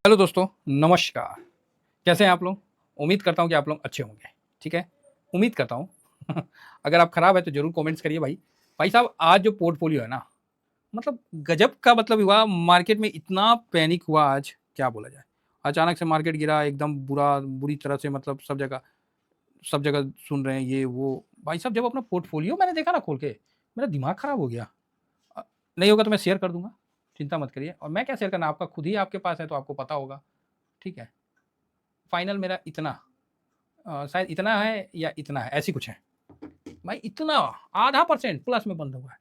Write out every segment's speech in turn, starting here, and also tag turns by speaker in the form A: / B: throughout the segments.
A: Hello दोस्तों, नमस्कार। कैसे हैं आप लोग? उम्मीद करता हूँ कि आप लोग अच्छे होंगे, ठीक है? उम्मीद करता हूँ। अगर आप खराब हैं तो ज़रूर कमेंट्स करिए भाई। भाई साहब आज जो पोर्टफ़ोलियो है ना, मतलब गज़ब का मतलब हुआ मार्केट में इतना पैनिक हुआ आज, क्या बोला जाए। अचानक से मार्केट गिरा एकदम बुरी तरह से मतलब सब जगह सुन रहे हैं ये वो। भाई साहब जब अपना पोर्टफ़ोलियो मैंने देखा ना खोल के, मेरा दिमाग खराब हो गया। अ, नहीं होगा तो मैं शेयर कर दूँगा, चिंता मत करिए और मैं क्या शेयर करना आपका खुद ही आपके पास है तो आपको पता होगा, ठीक है? फाइनल मेरा इतना शायद इतना है या इतना है, ऐसी कुछ है। भाई इतना आधा परसेंट प्लस में बंद हुआ है,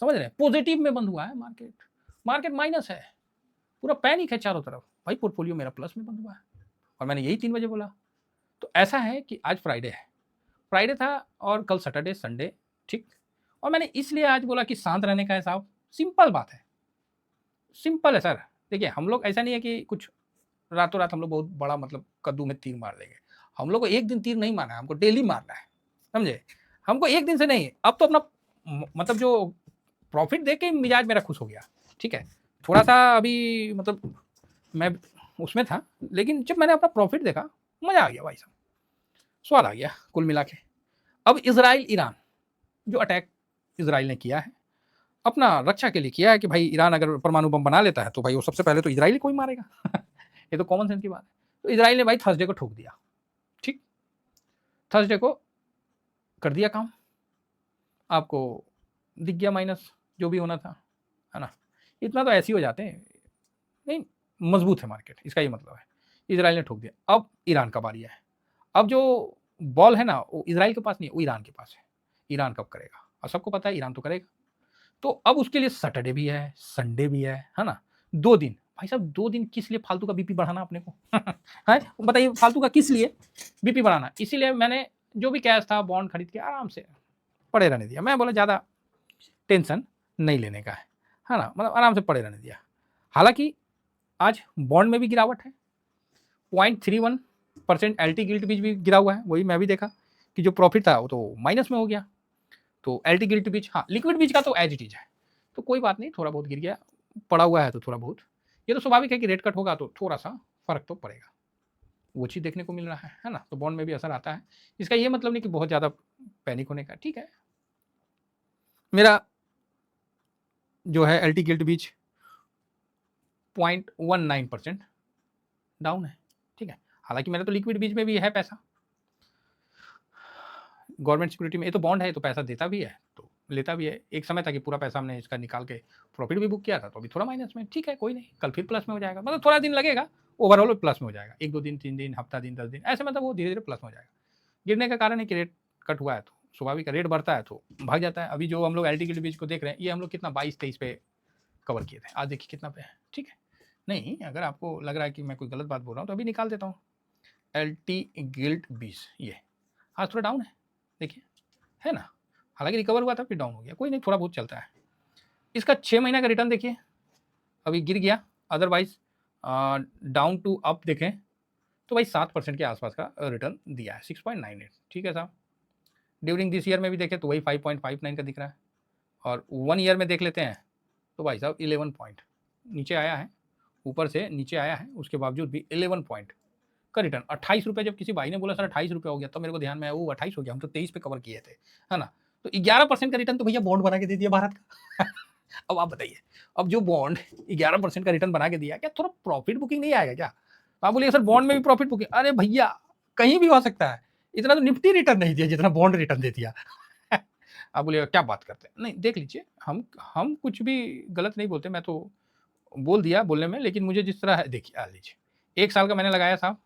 A: समझ रहे हैं? पॉजिटिव में बंद हुआ है मार्केट। मार्केट माइनस है, पूरा पैनिक है चारों तरफ। भाई पोर्टफोलियो मेरा प्लस में बंद हुआ है और मैंने यही 3 बजे बोला। तो ऐसा है कि आज फ्राइडे है, फ्राइडे था और कल सैटरडे, संडे, ठीक? और मैंने इसलिए आज बोला कि शांत रहने का है साहब, सिंपल बात है, सिंपल है सर। देखिए हम लोग ऐसा नहीं है कि कुछ रातों-रात हम लोग बहुत बड़ा मतलब कद्दू में तीर मार देंगे। हम लोग को एक दिन तीर नहीं मारना है, हमको डेली मारना है, समझे? हमको एक दिन से नहीं, अब तो अपना मतलब जो प्रॉफ़िट देख के मिजाज मेरा खुश हो गया, ठीक है? थोड़ा-सा अभी मतलब मैं उसमें था, लेकिन जब मैंने अपना प्रॉफ़िट देखा, मज़ा आ गया भाई साहब, स्वाद आ गया कुल मिला के। अब इज़राइल-ईरान जो अटैक इज़राइल ने किया है, अपना रक्षा के लिए किया है कि भाई ईरान अगर परमाणु बम बना लेता है, तो भाई वो सबसे पहले तो इज़राइल को ही मारेगा। ये तो कॉमन सेंस की बात है। तो इज़राइल ने भाई थर्सडे को ठोक दिया, ठीक? थर्सडे को कर दिया काम, आपको दिख गया माइनस जो भी होना था, है ना? इतना तो ऐसे ही हो जाते हैं, नहीं मजबूत है मार्केट, इसका ये मतलब है। इज़राइल ने ठोक दिया, अब ईरान का बारी है। अब जो बॉल है ना वो इज़राइल के पास नहीं है, वो ईरान के पास है। ईरान कब करेगा? और सबको पता है ईरान तो करेगा। तो अब उसके लिए सैटरडे भी है, संडे भी है ना? 2 दिन, भाई साहब 2 दिन किस लिए फालतू का बीपी बढ़ाना अपने को? हैं? बताइए फालतू का किस लिए बीपी बढ़ाना? इसीलिए मैंने जो भी कैश था बॉन्ड खरीद के आराम से पड़े रहने दिया। मैं बोला ज़्यादा टेंशन नहीं लेने का है ना? मतलब आराम से पड़े रहने दिया। हालाँकि आज बॉन्ड में भी गिरावट है, 0.31% एलटी गिल्ट बीच भी गिरा हुआ है, वही मैं भी देखा कि जो प्रॉफिट था वो तो माइनस में हो गया। तो एलटी गिल्ट बीच हाँ, लिक्विड बीच का तो एज इट इज़ है, तो कोई बात नहीं, थोड़ा बहुत गिर गया, पड़ा हुआ है तो थोड़ा बहुत। ये तो स्वाभाविक है कि रेट कट होगा तो थोड़ा-सा फ़र्क तो पड़ेगा। वो चीज़ देखने को मिल रहा है ना? तो बॉन्ड में भी असर आता है। इसका ये मतलब नहीं कि बहुत ज़्यादा पैनिक होने का, ठीक है। मेरा जो है एलटी गिल्ट बीच 0.19% डाउन है, ठीक है। हालाँकि मेरा तो लिक्विड बीच में भी है पैसा। गवर्नमेंट सिक्योरिटी में ये तो बॉन्ड है तो पैसा देता भी है, तो लेता भी है। एक समय था कि पूरा पैसा हमने इसका निकाल के प्रॉफिट भी बुक किया था, तो अभी थोड़ा माइनस में, ठीक है, कोई नहीं, कल फिर प्लस में हो जाएगा। मतलब थोड़ा दिन लगेगा, ओवरऑल प्लस में हो जाएगा। 1-2 दिन, 3 दिन, हफ्ता दिन, 10 दिन, ऐसे मतलब वो धीरे-धीरे प्लस में हो जाएगा। गिरने का कारण है कि रेट कट हुआ है, तो स्वाभाविक है, रेट बढ़ता है तो भाग जाता है। अभी जो हम लोग एलटी के बीच को देख रहे हैं, ये हम लोग कितना 22-23 पे कवर किए थे। आज देखिए कितना पे है, ठीक है। नहीं, अगर आपको लग रहा है कि मैं कोई गलत बात बोल रहा हूँ, तो अभी निकाल देता हूँ। एलटी गिल्ट 20 ये आज थोड़ा डाउन है, देखिए, है ना? हालाँकि रिकवर हुआ था फिर डाउन हो गया, कोई नहीं, थोड़ा बहुत चलता है। इसका 6 महीने का रिटर्न देखिए, अभी गिर गया, अदरवाइज़ डाउन टू अप देखें तो भाई 7% के आसपास का रिटर्न दिया है, 6.98, ठीक है साहब। ड्यूरिंग दिस ईयर में भी देखें तो वही 5.59 का दिख रहा है और 1 ईयर में देख लेते हैं तो भाई साहब 11 पॉइंट नीचे आया है, ऊपर से नीचे आया है, उसके बावजूद भी 11 पॉइंट का रिटर्न। 28 रुपये, जब किसी भाई ने बोला सर 28 रुपये हो गया, तब मेरे को ध्यान में आया, वो 28 हो गया, हम तो 23 पे कवर किए थे, है ना? तो 11% का रिटर्न तो भैया बॉन्ड बना के दे दिया भारत का। अब आप बताइए, अब जो बॉन्ड 11% का रिटर्न बना के दिया, क्या थोड़ा प्रॉफिट बुकिंग नहीं आएगा क्या? तो आप बोलिए सर बॉन्ड में भी प्रॉफिट बुकिंग, अरे भैया कहीं भी हो सकता है, इतना तो निफ्टी रिटर्न नहीं दिया जितना बॉन्ड रिटर्न दे दिया। आप बोलिएगा क्या बात करते हैं? नहीं, देख लीजिए, हम कुछ भी गलत नहीं बोलते, मैं तो बोल दिया बोलने में, लेकिन मुझे जिस तरह है देखिए, लीजिए 1 साल का मैंने लगाया साहब,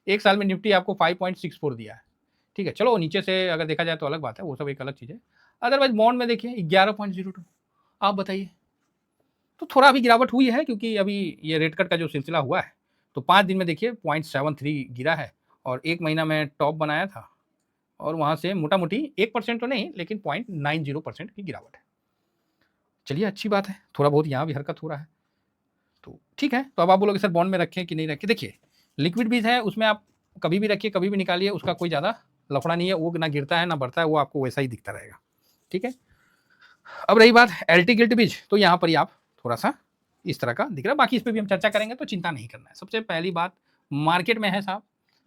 A: 1 साल में निफ्टी आपको 5.64 दिया है, ठीक है। चलो नीचे से अगर देखा जाए तो अलग बात है, वो सब एक अलग चीज़ है। अदरवाइज़ बॉन्ड में देखिए 11.02, आप बताइए। तो थोड़ा अभी गिरावट हुई है क्योंकि अभी ये रेट कट का जो सिलसिला हुआ है, तो 5 दिन में देखिए 0.73 गिरा है और 1 महीना में टॉप बनाया था और वहाँ से मोटा-मोटी 1% तो नहीं, लेकिन 0.90% की गिरावट है। चलिए अच्छी बात है, थोड़ा बहुत यहाँ भी हरकत हो रहा है, तो ठीक है। तो अब आप बोलोगे सर बॉन्ड में रखें कि नहीं रखें? देखिए, लिक्विड बीज है, उसमें आप कभी भी रखिए, कभी भी निकालिए, उसका कोई ज़्यादा लफड़ा नहीं है, वो ना गिरता है ना बढ़ता है, वो आपको वैसा ही दिखता रहेगा, ठीक है। अब रही बात एल्टी गिल्ट बीज, तो यहाँ पर ही आप थोड़ा सा इस तरह का दिख रहा है। बाकी इस पर भी हम चर्चा करेंगे, तो चिंता नहीं करना है। सबसे पहली बात मार्केट में है साहब,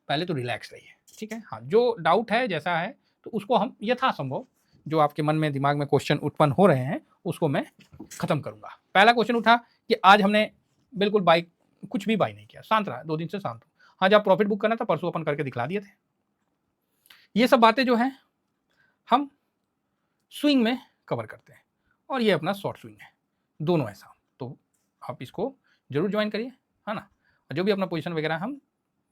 A: पहले तो रिलैक्स रहिए, ठीक है। हाँ, जो डाउट है जैसा है तो उसको हम यथासंभव, जो आपके मन में दिमाग में क्वेश्चन उत्पन्न हो रहे हैं उसको मैं खत्म करूंगा। पहला क्वेश्चन उठा कि आज हमने बिल्कुल बाई, कुछ भी बाई नहीं किया, शांत रहा, 2 दिन से शांत हूँ। हाँ, जब प्रॉफिट बुक करना था परसों अपन करके दिखला दिए थे। ये सब बातें जो हैं हम स्विंग में कवर करते हैं, और ये अपना शॉर्ट स्विंग है, दोनों ऐसा। तो आप इसको जरूर ज्वाइन करिए, है ना। जो भी अपना पोजीशन वगैरह हम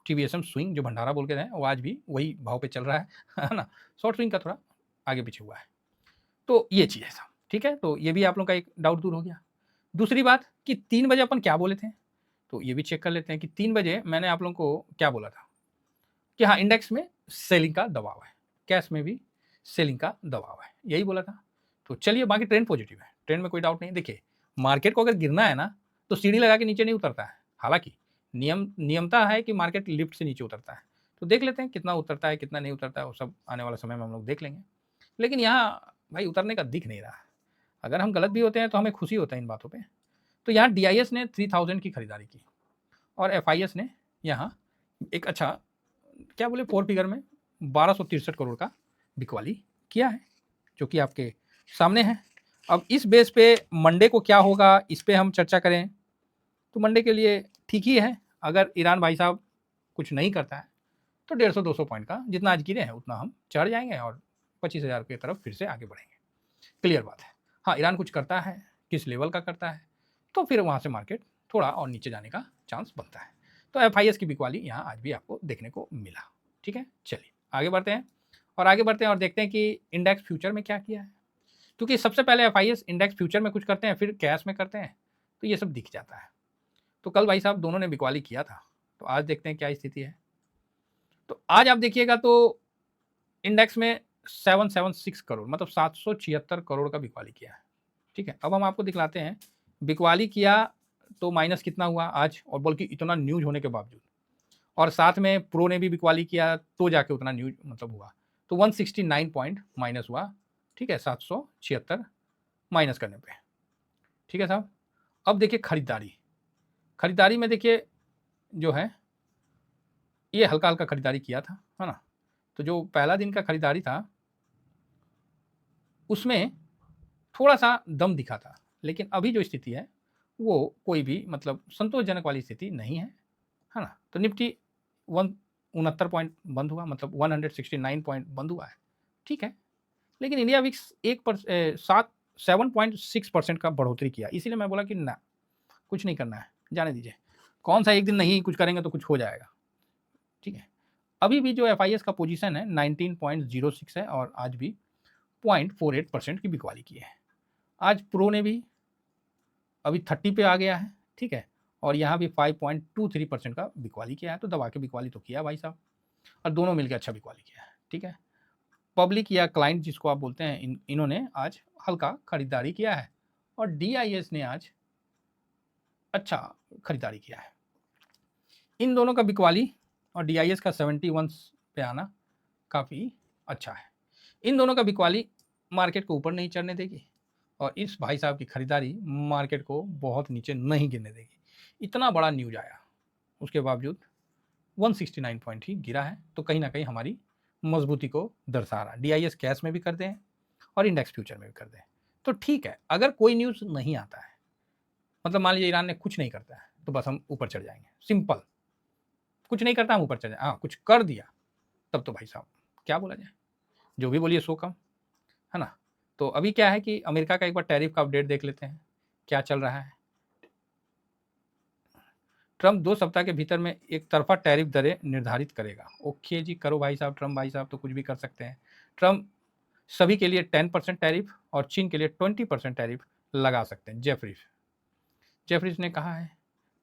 A: टीवीएसएम स्विंग जो भंडारा बोल के रहे हैं वो आज भी वही भाव पे चल रहा है ना। शॉर्ट स्विंग का थोड़ा आगे पीछे हुआ है, तो ये चीज़ है साहब, ठीक है। तो ये भी आप लोगों का एक डाउट दूर हो गया। दूसरी बात कि 3 बजे अपन क्या बोले थे, तो ये भी चेक कर लेते हैं कि 3 बजे मैंने आप लोगों को क्या बोला था कि हाँ, इंडेक्स में सेलिंग का दबाव है, कैश में भी सेलिंग का दबाव है, यही बोला था। तो चलिए, बाकी ट्रेंड पॉजिटिव है, ट्रेंड में कोई डाउट नहीं। देखिए, मार्केट को अगर गिरना है ना तो सीढ़ी लगा के नीचे नहीं उतरता है। हालांकि नियमता है कि मार्केट लिफ्ट से नीचे उतरता है, तो देख लेते हैं कितना उतरता है कितना नहीं उतरता है, वो सब आने वाला समय में हम लोग देख लेंगे। लेकिन यहाँ भाई उतरने का दिख नहीं रहा है। अगर हम गलत भी होते हैं तो हमें खुशी होता है इन बातों पे। तो यहाँ DIS ने 3000 की खरीदारी की और FIS ने यहाँ एक अच्छा, क्या बोले, 4 फिगर में 1263 करोड़ का बिकवाली किया है, जो कि आपके सामने है। अब इस बेस पे मंडे को क्या होगा इस पे हम चर्चा करें, तो मंडे के लिए ठीक ही है। अगर ईरान भाई साहब कुछ नहीं करता है तो 150-200 पॉइंट का जितना आज गिरे हैं उतना हम चढ़ जाएंगे और 25,000 की तरफ फिर से आगे बढ़ेंगे। क्लियर बात है। हाँ, ईरान कुछ करता है, किस लेवल का करता है, तो फिर वहाँ से मार्केट थोड़ा और नीचे जाने का चांस बनता है। तो FIS की बिकवाली यहाँ आज भी आपको देखने को मिला, ठीक है। चलिए आगे बढ़ते हैं और देखते हैं कि इंडेक्स फ्यूचर में क्या किया है। क्योंकि सबसे पहले FIS इंडेक्स फ्यूचर में कुछ करते हैं, फिर कैश में करते हैं, तो ये सब दिख जाता है। तो कल भाई साहब दोनों ने बिकवाली किया था, तो आज देखते हैं क्या स्थिति है। तो आज आप देखिएगा तो इंडेक्स में 776 करोड़, मतलब 776 करोड़ का बिकवाली किया है, ठीक है। अब हम आपको दिखलाते हैं बिकवाली किया तो माइनस कितना हुआ आज, और बल्कि इतना न्यूज होने के बावजूद, और साथ में प्रो ने भी बिकवाली किया तो जाके उतना न्यूज मतलब हुआ, तो 169 पॉइंट माइनस हुआ, ठीक है, 776 माइनस करने पे, ठीक है साहब। अब देखिए खरीदारी में देखिए जो है ये हल्का हल्का खरीदारी किया था, है ना। तो जो पहला दिन का खरीदारी था उसमें थोड़ा सा दम दिखा था, लेकिन अभी जो स्थिति है वो कोई भी मतलब संतोषजनक वाली स्थिति नहीं है ना। तो निफ्टी 169 पॉइंट बंद हुआ, मतलब 169 पॉइंट बंद हुआ है, ठीक है। लेकिन इंडिया विक्स 7.6% का बढ़ोतरी किया, इसीलिए मैं बोला कि ना, कुछ नहीं करना है, जाने दीजिए। कौन सा एक दिन नहीं कुछ करेंगे तो कुछ हो जाएगा, ठीक है। अभी भी जो FIS का पोजीशन है 19.06 है, और आज भी 0.48% की बिकवाली की है। आज प्रो ने भी अभी 30 पे आ गया है, ठीक है, और यहाँ भी 5.23% का बिकवाली किया है। तो दबा के बिकवाली तो किया भाई साहब, और दोनों मिलकर अच्छा बिकवाली किया है, ठीक है। पब्लिक या क्लाइंट जिसको आप बोलते हैं, इन्होंने आज हल्का खरीदारी किया है, और DIS ने आज अच्छा खरीदारी किया है। इन दोनों का बिकवाली और DIS का 71 पे आना काफ़ी अच्छा है। इन दोनों का बिकवाली मार्केट को ऊपर नहीं चढ़ने देगी, और इस भाई साहब की खरीदारी मार्केट को बहुत नीचे नहीं गिरने देगी। इतना बड़ा न्यूज आया उसके बावजूद 169 पॉइंट ही गिरा है, तो कहीं ना कहीं हमारी मजबूती को दर्शा रहा है। DIS कैश में भी कर दें और इंडेक्स फ्यूचर में भी कर दें तो ठीक है। अगर कोई न्यूज़ नहीं आता है, मतलब मान लीजिए ईरान ने कुछ नहीं करता है, तो बस हम ऊपर चढ़ जाएंगे, सिंपल। कुछ नहीं करता हम ऊपर चढ़ जाए, हाँ कुछ कर दिया तब तो भाई साहब क्या बोला जाए, जो भी बोलिए सो कम, है ना। तो अभी क्या है कि अमेरिका का एक बार टैरिफ का अपडेट देख लेते हैं क्या चल रहा है। ट्रंप 2 सप्ताह के भीतर में एक तरफा टैरिफ दरें निर्धारित करेगा। ओके जी, करो भाई साहब, ट्रंप भाई साहब तो कुछ भी कर सकते हैं। ट्रंप सभी के लिए 10% टैरिफ और चीन के लिए 20% टैरिफ लगा सकते हैं। जेफरीज ने कहा है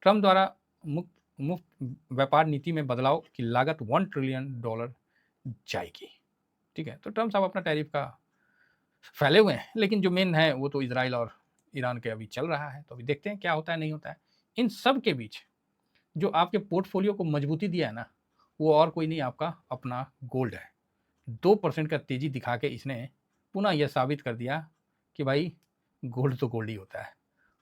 A: ट्रंप द्वारा मुफ्त व्यापार नीति में बदलाव की लागत $1 ट्रिलियन जाएगी, ठीक है। तो ट्रंप साहब अपना टैरिफ का फैले हुए हैं, लेकिन जो मेन है वो तो इजराइल और ईरान के अभी चल रहा है, तो अभी देखते हैं क्या होता है नहीं होता है। इन सब के बीच जो आपके पोर्टफोलियो को मजबूती दिया है ना, वो और कोई नहीं, आपका अपना गोल्ड है। 2% का तेजी दिखा के इसने पुनः यह साबित कर दिया कि भाई गोल्ड तो गोल्ड ही होता है,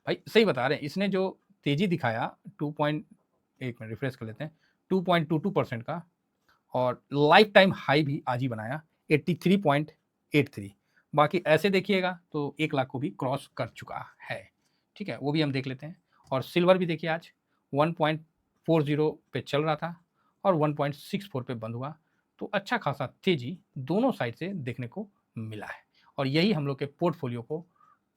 A: भाई सही बता रहे हैं, इसने जो तेज़ी दिखाया 2 पॉइंट, एक मिनट रिफ्रेश कर लेते हैं, 2.22% का, और लाइफ टाइम हाई भी आज ही बनाया 83.83। बाकी ऐसे देखिएगा तो 1 लाख को भी क्रॉस कर चुका है, ठीक है, वो भी हम देख लेते हैं। और सिल्वर भी देखिए आज 1.40 पे चल रहा था और 1.64 पे बंद हुआ, तो अच्छा खासा तेजी दोनों साइड से देखने को मिला है। और यही हम लोग के पोर्टफोलियो को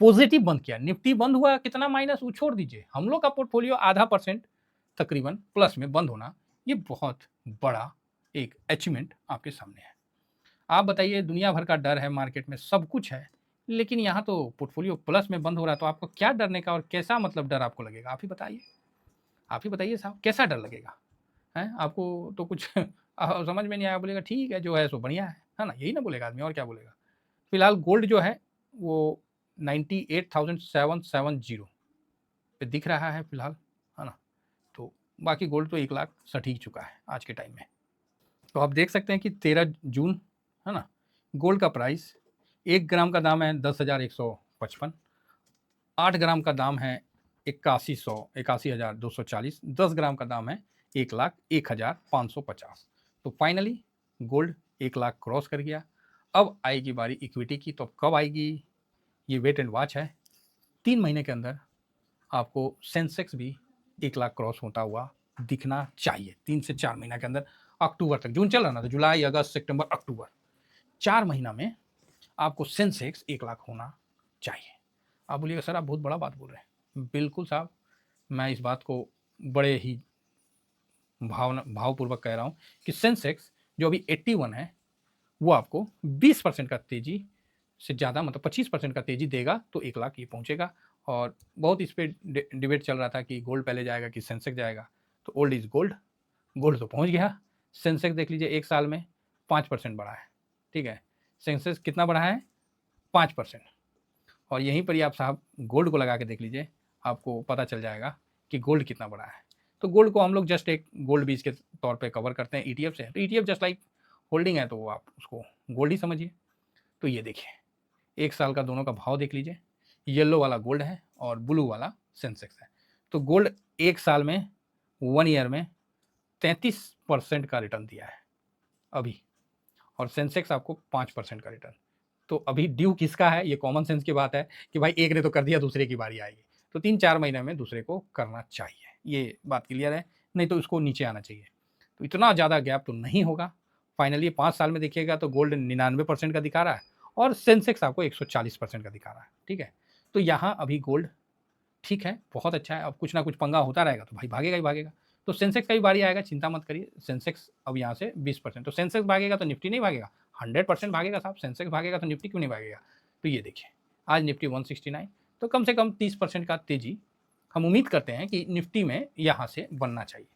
A: पॉजिटिव बंद किया। निफ्टी बंद हुआ कितना माइनस, वो छोड़ दीजिए, हम लोग का पोर्टफोलियो आधा परसेंट तकरीबन प्लस में बंद होना, ये बहुत बड़ा एक अचीवमेंट आपके सामने है। आप बताइए, दुनिया भर का डर है मार्केट में, सब कुछ है, लेकिन यहाँ तो पोर्टफोलियो प्लस में बंद हो रहा है, तो आपको क्या डरने का और कैसा मतलब डर आपको लगेगा, आप ही बताइए, आप ही बताइए साहब, कैसा डर लगेगा हैं आपको? तो कुछ समझ में नहीं आया, बोलेगा ठीक है जो है सो बढ़िया है ना, यही ना बोलेगा आदमी, और क्या बोलेगा। फिलहाल गोल्ड जो है वो 98,770 पे दिख रहा है फिलहाल, है ना, तो बाकी गोल्ड तो 1 लाख सटीक चुका है आज के टाइम में। तो आप देख सकते हैं कि 13 जून, है ना, गोल्ड का प्राइस 1 ग्राम का दाम है 10,155, 8 ग्राम का दाम है 81,240, 10 ग्राम का दाम है 1,01,550। तो फाइनली गोल्ड 1 लाख क्रॉस कर गया। अब आएगी बारी इक्विटी की, तो अब कब आएगी ये वेट एंड वॉच है। 3 महीने के अंदर आपको सेंसेक्स भी 1 लाख क्रॉस होता हुआ दिखना चाहिए, 3 से 4 महीना के अंदर, अक्टूबर तक, जून चल रहा ना, तो जुलाई अगस्त सितंबर अक्टूबर 4 महीना में आपको सेंसेक्स 1 लाख होना चाहिए। आप बोलिएगा सर आप बहुत बड़ा बात बोल रहे हैं, बिल्कुल साहब, मैं इस बात को बड़े ही भावपूर्वक कह रहा हूँ कि सेंसेक्स जो अभी 81 है, वो आपको 20% का तेजी से ज़्यादा, मतलब 25% का तेजी देगा तो 1 लाख ये पहुँचेगा। और बहुत इस पर डिबेट चल रहा था कि गोल्ड पहले जाएगा कि सेंसेक्स जाएगा, तो ओल्ड इज गोल्ड, गोल्ड तो पहुँच गया। सेंसेक्स देख लीजिए 1 साल में 5% बढ़ा है, ठीक है, सेंसेक्स कितना बढ़ा है, 5%। और यहीं पर ही आप साहब गोल्ड को लगा के देख लीजिए, आपको पता चल जाएगा कि गोल्ड कितना बड़ा है। तो गोल्ड को हम लोग जस्ट एक गोल्ड बीज के तौर पे कवर करते हैं ईटीएफ से, तो ईटीएफ जस्ट लाइक होल्डिंग है, तो आप उसको गोल्ड ही समझिए। तो ये देखिए 1 साल का दोनों का भाव देख लीजिए, येलो वाला गोल्ड है और ब्लू वाला सेंसेक्स है। तो गोल्ड 1 साल में, 1 ईयर में 33% का रिटर्न दिया है अभी, और सेंसेक्स आपको 5% का रिटर्न। तो अभी ड्यू किसका है, ये कॉमन सेंस की बात है कि भाई एक ने तो कर दिया, दूसरे की बारी आएगी, तो 3-4 महीने में दूसरे को करना चाहिए, ये बात क्लियर है, नहीं तो उसको नीचे आना चाहिए। तो इतना ज़्यादा गैप तो नहीं होगा। फाइनली 5 साल में देखिएगा तो गोल्ड 99% का दिखा रहा है और सेंसेक्स आपको 140% का दिखा रहा है, ठीक है। तो यहाँ अभी गोल्ड ठीक है, बहुत अच्छा है, अब कुछ ना कुछ पंगा होता रहेगा तो भाई भागेगा ही भागेगा। तो सेंसेक्स का भी बारी आएगा, चिंता मत करिए, सेंसेक्स अब यहाँ से 20%, तो सेंसेक्स भागेगा तो निफ्टी नहीं भागेगा, 100% भागेगा साहब, सेंसेक्स भागेगा तो निफ्टी क्यों नहीं भागेगा। तो ये देखिए आज निफ्टी 169, तो कम से कम 30% का तेजी हम उम्मीद करते हैं कि निफ्टी में यहाँ से बनना चाहिए।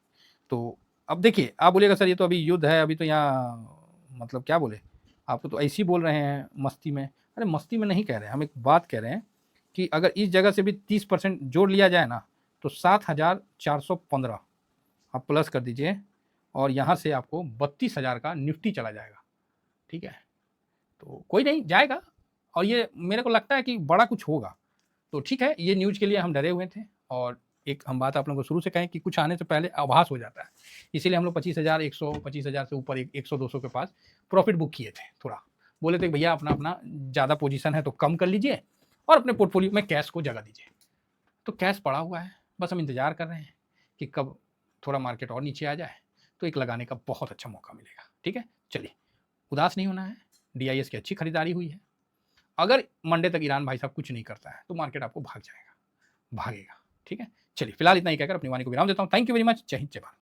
A: तो अब देखिए आप बोलिएगा सर ये तो अभी युद्ध है, अभी तो यहाँ मतलब क्या बोले, आपको तो ऐसे ही बोल रहे हैं मस्ती में। अरे मस्ती में नहीं कह रहे हैं, हम एक बात कह रहे हैं कि अगर इस जगह से भी 30% जोड़ लिया जाए ना, तो 7,415 आप प्लस कर दीजिए, और यहाँ से आपको 32,000 का निफ्टी चला जाएगा, ठीक है। तो कोई नहीं जाएगा, और ये मेरे को लगता है कि बड़ा कुछ होगा। तो ठीक है, ये न्यूज़ के लिए हम डरे हुए थे, और एक हम बात आप लोगों को शुरू से कहें कि कुछ आने से पहले आभास हो जाता है, इसीलिए हम लोग 25,000, 100, 25,000 से ऊपर 100-200 के पास प्रॉफिट बुक किए थे। थोड़ा बोले थे भैया अपना अपना ज़्यादा पोजीशन है तो कम कर लीजिए और अपने पोर्टफोलियो में कैश को जगह दीजिए। तो कैश पड़ा हुआ है, बस हम इंतज़ार कर रहे हैं कि कब थोड़ा मार्केट और नीचे आ जाए तो एक लगाने का बहुत अच्छा मौका मिलेगा, ठीक है। चलिए, उदास नहीं होना है, DIS की अच्छी खरीदारी हुई है। अगर मंडे तक ईरान भाई साहब कुछ नहीं करता है तो मार्केट आपको भाग जाएगा, भागेगा, ठीक है। चलिए फिलहाल इतना ही कहकर अपनी वाणी को विराम देता हूँ। थैंक यू वेरी मच, जय हिंद जय भारत।